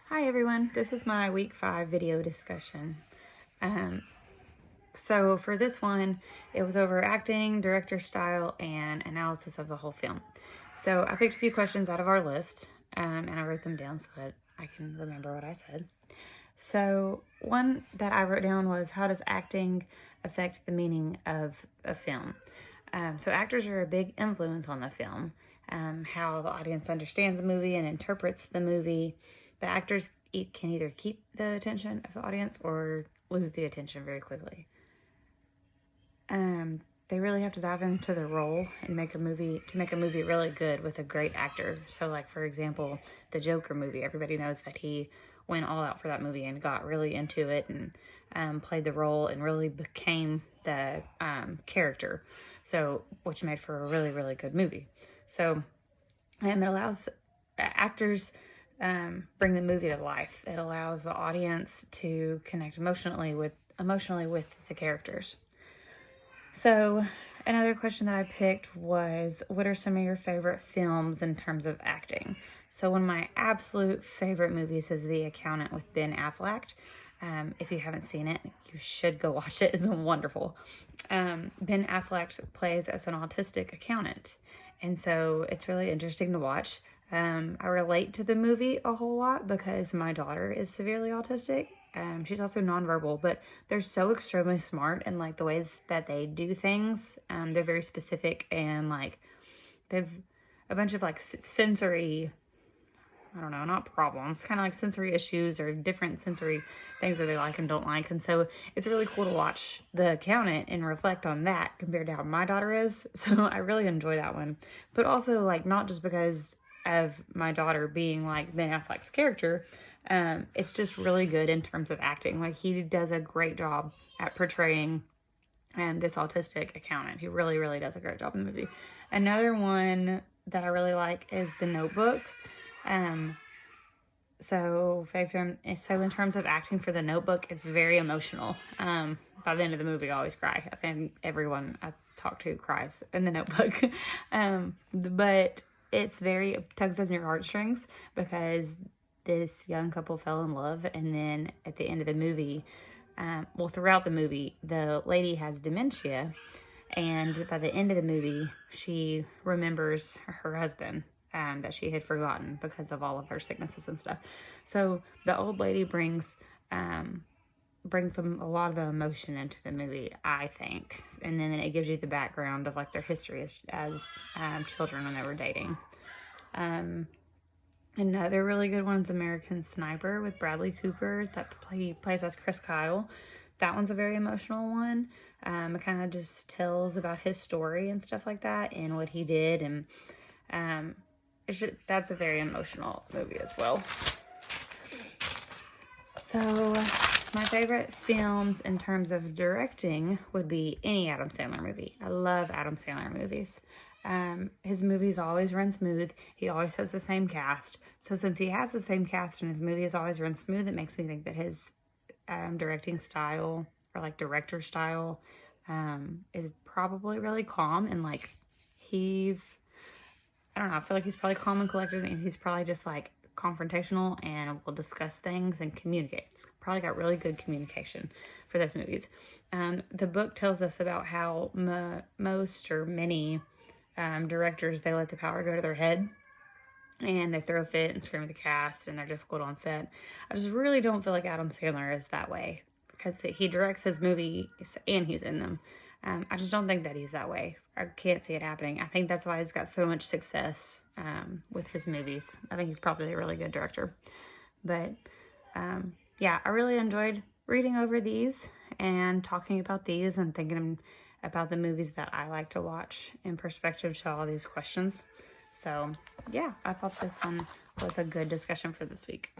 Hi everyone, this is my week 5 video discussion. So for this one, it was over acting, director style, and analysis of the whole film. So I picked a few questions out of our list, and I wrote them down so that I can remember what I said. So one that I wrote down was, how does acting affect the meaning of a film? So actors are a big influence on the film, how the audience understands the movie and interprets the movie. The actors can either keep the attention of the audience or lose the attention very quickly. They really have to dive into the role and make a movie really good with a great actor. So like, for example, the Joker movie, everybody knows that he went all out for that movie and got really into it and played the role and really became the character. So, which made for a really, really good movie. So, it allows actors bring the movie to life. It allows the audience to connect emotionally with the characters. So another question that I picked was, what are some of your favorite films in terms of acting? So one of my absolute favorite movies is The Accountant with Ben Affleck. If you haven't seen it, you should go watch it. It's wonderful. Ben Affleck plays as an autistic accountant, and so it's really interesting to watch. I relate to the movie a whole lot because my daughter is severely autistic. She's also nonverbal, but they're so extremely smart, and like the ways that they do things, they're very specific, and like they've a bunch of like sensory, I don't know, not problems, kind of like sensory issues or different sensory things that they like and don't like. And so it's really cool to watch The Accountant and reflect on that compared to how my daughter is. So I really enjoy that one. But also, like, not just because of my daughter being like Ben Affleck's character, it's just really good in terms of acting. Like, he does a great job at portraying this autistic accountant. He really, really does a great job in the movie. Another one that I really like is The Notebook. So in terms of acting for The Notebook, it's very emotional. By the end of the movie, I always cry. I think everyone I talk to cries in The Notebook. But it's it tugs on your heartstrings because this young couple fell in love, and then at the end of the movie, throughout the movie, the lady has dementia, and by the end of the movie, she remembers her husband that she had forgotten because of all of her sicknesses and stuff. So the old lady brings them a lot of the emotion into the movie, I think. And then it gives you the background of like their history as children when they were dating. Another really good one's American Sniper with Bradley Cooper. He plays as Chris Kyle. That one's a very emotional one. It kind of just tells about his story and stuff like that and what he did, and that's a very emotional movie as well. So my favorite films in terms of directing would be any Adam Sandler movie. I love Adam Sandler movies. His movies always run smooth. He always has the same cast. So since he has the same cast and his movies always run smooth, it makes me think that his directing style, or like director style, is probably really calm, and like I don't know, I feel like he's probably calm and collected, and he's probably just like confrontational and will discuss things and communicate. He's probably got really good communication for those movies. The book tells us about how most or many directors, they let the power go to their head and they throw a fit and scream at the cast and they're difficult on set. I just really don't feel like Adam Sandler is that way because he directs his movies and he's in them. I just don't think that he's that way. I can't see it happening. I think that's why he's got so much success with his movies. I think he's probably a really good director. But yeah, I really enjoyed reading over these and talking about these and thinking about the movies that I like to watch in perspective to all these questions. So yeah, I thought this one was a good discussion for this week.